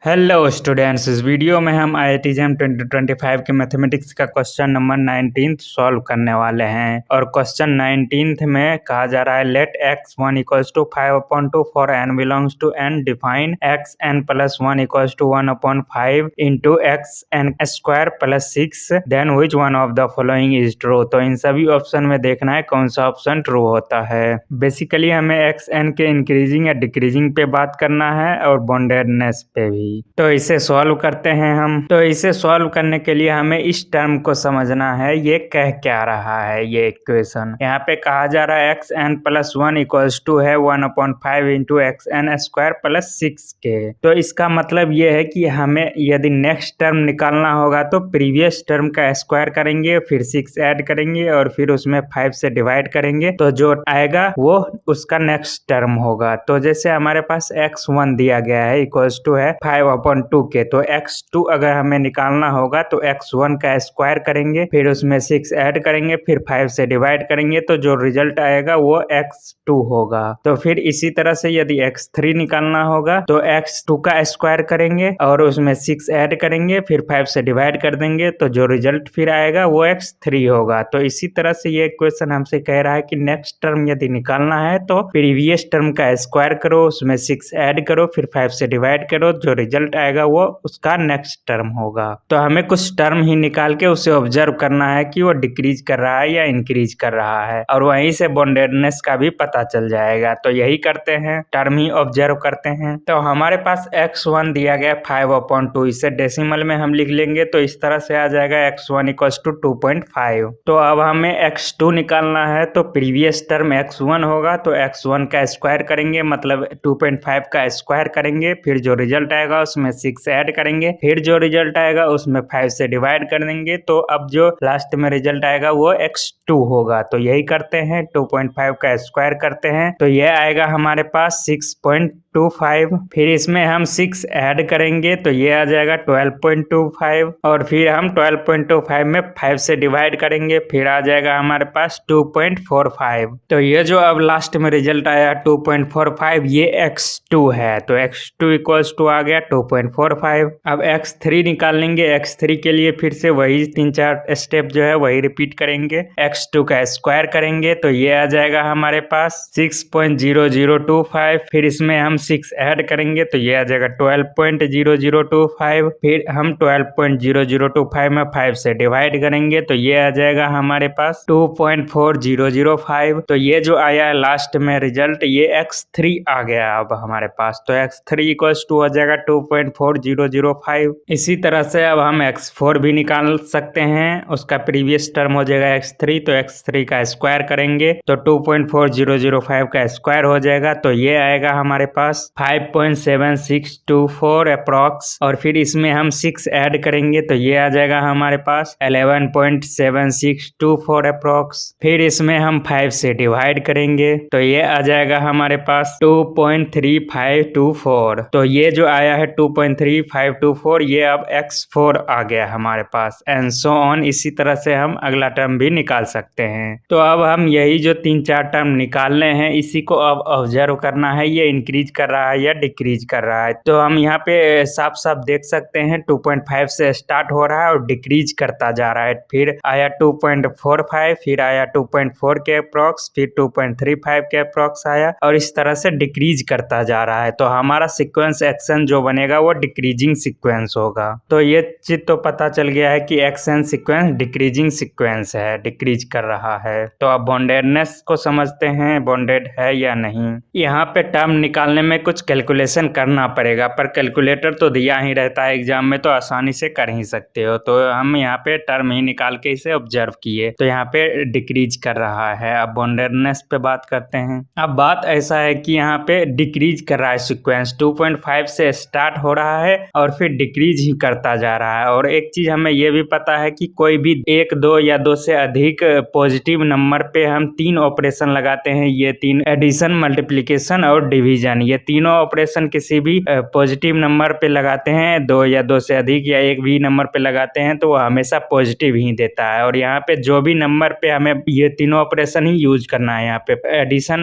Hello students, इस video में हम IIT JAM 2025 के मैथमेटिक्स का क्वेश्चन नंबर 19 सॉल्व करने वाले हैं। और क्वेश्चन 19 में कहा जा रहा है let x1 equals to 5/2 for n belongs to n, define xn plus 1 equals to 1/5 into xn square plus 6, then which one of the following is true. तो इन सभी ऑप्शन में देखना है कौन सा ऑप्शन ट्रू होता है। बेसिकली हमें xn के इंक्रीजिंग या डिक्रीजिंग पे बात करना है और बॉन्डेडनेस पे भी। तो इसे सॉल्व करते हैं हम। तो इसे सॉल्व करने के लिए हमें इस टर्म को समझना है ये कह क्या रहा है। ये इक्वेशन यहाँ पे कहा जा रहा है xn प्लस 1 इक्वल्स टू है 1/5 इंटू xn स्क्वायर प्लस 6 के। तो इसका मतलब ये है कि हमें यदि नेक्स्ट टर्म निकालना होगा तो प्रीवियस टर्म का स्क्वायर करेंगे, फिर 6 ऐड करेंगे और फिर उसमें 5 से डिवाइड करेंगे, तो जो आएगा वो उसका नेक्स्ट टर्म होगा। तो जैसे हमारे पास x1 दिया गया है इक्वल्स टू है 5/2 के, तो x2 अगर हमें निकालना होगा तो x1 का स्क्वायर करेंगे, फिर उसमें 6 ऐड करेंगे, फिर 5 से डिवाइड करेंगे, तो जो रिजल्ट आएगा वो x2 होगा। तो फिर इसी तरह से यदि x3 निकालना होगा तो x2 का स्क्वायर करेंगे और उसमें 6 ऐड करेंगे, फिर 5 से डिवाइड कर देंगे, तो जो रिजल्ट फिर आएगा वो x3 होगा। तो इसी तरह से ये क्वेश्चन हमसे कह रहा है कि नेक्स्ट टर्म यदि निकालना है तो प्रीवियस टर्म का स्क्वायर करो, उसमें 6 ऐड करो, फिर 5 से डिवाइड करो, जो रिजल्ट आएगा वो उसका नेक्स्ट टर्म होगा। तो हमें कुछ टर्म ही निकाल के उसे ऑब्जर्व करना है कि वो डिक्रीज कर रहा है या इंक्रीज कर रहा है, और वहीं से बॉन्डेडनेस का भी पता चल जाएगा। तो यही करते हैं, टर्म ही ऑब्जर्व करते हैं। तो हमारे पास x1 दिया गया 5/2, इसे डेसिमल में हम लिख लेंगे तो इस तरह से आ जाएगा x1 इक्वल्स टू 2.5। तो अब हमें x2 निकालना है तो प्रीवियस टर्म x1 होगा, तो x1 का स्क्वायर करेंगे, मतलब 2.5 का स्क्वायर करेंगे, फिर जो रिजल्ट आएगा उसमें 6 ऐड करेंगे, फिर जो रिजल्ट आएगा उसमें 5 से डिवाइड कर देंगे, तो अब जो लास्ट में रिजल्ट आएगा वो x2 होगा। तो यही करते हैं, 2.5 का स्क्वायर करते हैं तो ये आएगा हमारे पास 6.25, फिर इसमें हम 6 ऐड करेंगे तो ये आ जाएगा 12.25, और फिर हम 12.25 में 5 से डिवाइड करेंगे, फिर आ जाएगा हमारे पास 2.45। तो ये जो अब लास्ट में रिजल्ट आया 2.45, ये x2 है। तो x2 इक्वल्स टू आ गया 2.45। अब x3 निकाल लेंगे। x3 के लिए फिर से वही 3-4 स्टेप जो है वही रिपीट करेंगे, x2 का स्क्वायर करेंगे तो ये आ जाएगा हमारे पास 6.0025, फिर इसमें हम 6 ऐड करेंगे तो ये आ जाएगा 12.0025, फिर हम 12.0025 में 5 से डिवाइड करेंगे तो ये आ जाएगा हमारे पास 2.4005। तो ये जो आया लास्ट में रिजल्ट ये x3 आ गया अब हमारे पास। तो x3 इक्वल्स टू हो जाएगा 2.4005। इसी तरह से अब हम x4 भी निकाल सकते हैं, उसका प्रीवियस टर्म हो जाएगा x3, तो x3 का स्क्वायर करेंगे तो 2.4005 का स्क्वायर हो जाएगा, तो ये आएगा हमारे पास 5.7624 अप्रॉक्स, और फिर इसमें हम 6 ऐड करेंगे तो ये आ जाएगा हमारे पास 11.7624 अप्रॉक्स, फिर इसमें हम 5 से डिवाइड करेंगे तो ये आ जाएगा हमारे पास 2.3524। तो ये जो आया है 2.3524, ये अब x4 आ गया हमारे पास, एंड सो ऑन। इसी तरह से हम अगला टर्म भी निकाल सकते हैं। तो अब हम यही जो 3-4 टर्म निकालने हैं इसी को अब ऑब्जर्व करना है, ये इंक्रीज कर रहा है या डिक्रीज कर रहा है। तो हम यहाँ पे साफ साफ देख सकते हैं 2.5 से स्टार्ट हो रहा है और डिक्रीज करता जा रहा है, फिर आया 2.45, फिर आया 2.4 के अप्रॉक्स, फिर 2.35 के अप्रॉक्स आया, और इस तरह से डिक्रीज करता जा रहा है। तो हमारा सीक्वेंस एक्शन जो बनेगा वो डिक्रीजिंग सीक्वेंस होगा। तो ये चीज तो पता चल गया है कि एक्शन सीक्वेंस डिक्रीजिंग सीक्वेंस है, डिक्रीज कर रहा है। तो अब बॉन्डेडनेस को समझते हैं, बॉन्डेड है या नहीं। यहाँ पे टर्म निकालने में कुछ कैलकुलेशन करना पड़ेगा, पर कैलकुलेटर तो दिया ही रहता है एग्जाम में, तो आसानी से कर ही सकते हो। तो हम यहाँ पे टर्म ही निकाल के इसे ऑब्जर्व किए तो यहाँ पे डिक्रीज कर रहा है। अब बॉन्डेडनेस पे बात करते हैं। अब बात ऐसा है कि यहाँ पे डिक्रीज कर रहा है सीक्वेंस, 2.5 से स्टार्ट हो रहा है और फिर डिक्रीज ही करता जा रहा है। और एक चीज हमें ये भी पता है कि कोई भी 1, 2 या 2 से अधिक पॉजिटिव नंबर पे हम 3 ऑपरेशन लगाते हैं, ये 3 एडिशन, मल्टीप्लिकेशन और डिवीजन, ये ये तीनों ऑपरेशन किसी भी पॉजिटिव नंबर पे लगाते हैं, 2 या 2 से अधिक या एक भी नंबर पे लगाते हैं तो वो हमेशा पॉजिटिव ही देता है। और यहाँ पे जो भी नंबर पे हमें ये तीनों ऑपरेशन ही यूज करना है, यहाँ पे एडिशन,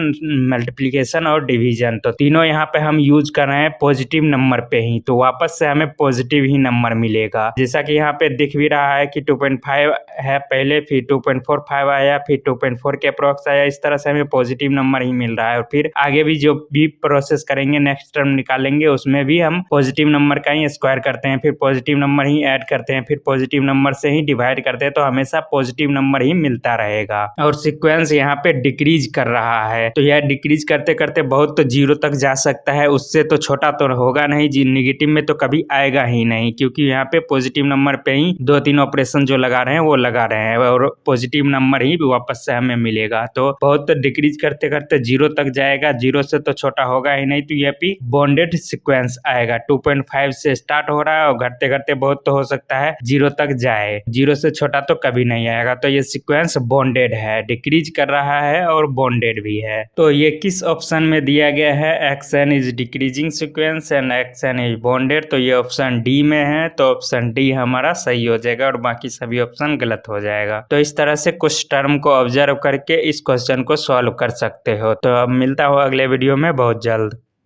मल्टीप्लिकेशन और डिवीजन, तो तीनों यहाँ पे हम यूज कर रहे हैं पॉजिटिव नंबर पे ही, तो वापस से हमें पॉजिटिव ही नंबर मिलेगा। जैसा कि यहाँ पे दिख भी रहा है कि 2.5 है पहले, फिर 2.45 आया, फिर 2.4 के अप्रोक्स आया, इस तरह से हमें पॉजिटिव नंबर ही मिल रहा है। और फिर आगे भी जो भी प्रोसेस करेंगे, नेक्स्ट टर्म निकालेंगे, उसमें भी हम पॉजिटिव नंबर का ही स्क्वायर करते हैं, फिर पॉजिटिव नंबर ही ऐड करते हैं, फिर पॉजिटिव नंबर से ही डिवाइड करते हैं, तो हमेशा पॉजिटिव नंबर ही मिलता रहेगा। और सीक्वेंस यहाँ पे डिक्रीज कर रहा है, तो यह डिक्रीज करते करते बहुत तो जीरो तक जा सकता है, उससे तो छोटा तो होगा नहीं, निगेटिव में तो कभी आएगा ही नहीं, क्योंकि यहाँ पे पॉजिटिव नंबर पे ही 2-3 ऑपरेशन जो लगा रहे हैं वो लगा रहे हैं और पॉजिटिव नंबर ही वापस से हमें मिलेगा। तो बहुत डिक्रीज करते करते जीरो तक जाएगा, जीरो से तो छोटा होगा ही नहीं, तो यह भी बॉन्डेड सीक्वेंस आएगा। 2.5 से स्टार्ट हो रहा है और घटते घटते बहुत तो हो सकता है जीरो तक जाए, जीरो से छोटा तो कभी नहीं आएगा। तो ये सीक्वेंस बॉन्डेड है, डिक्रीज कर रहा है और बॉन्डेड भी है। तो ये किस ऑप्शन में दिया गया है? Xn is decreasing sequence and xn is bonded, तो ये ऑप्शन डी में है, तो ऑप्शन डी हमारा सही हो जाएगा और बाकी सभी ऑप्शन गलत हो जाएगा। तो इस तरह से कुछ टर्म को ऑब्जर्व करके इस क्वेश्चन को सॉल्व कर सकते हो। तो अब मिलता हूँ अगले वीडियो में बहुत जल्द।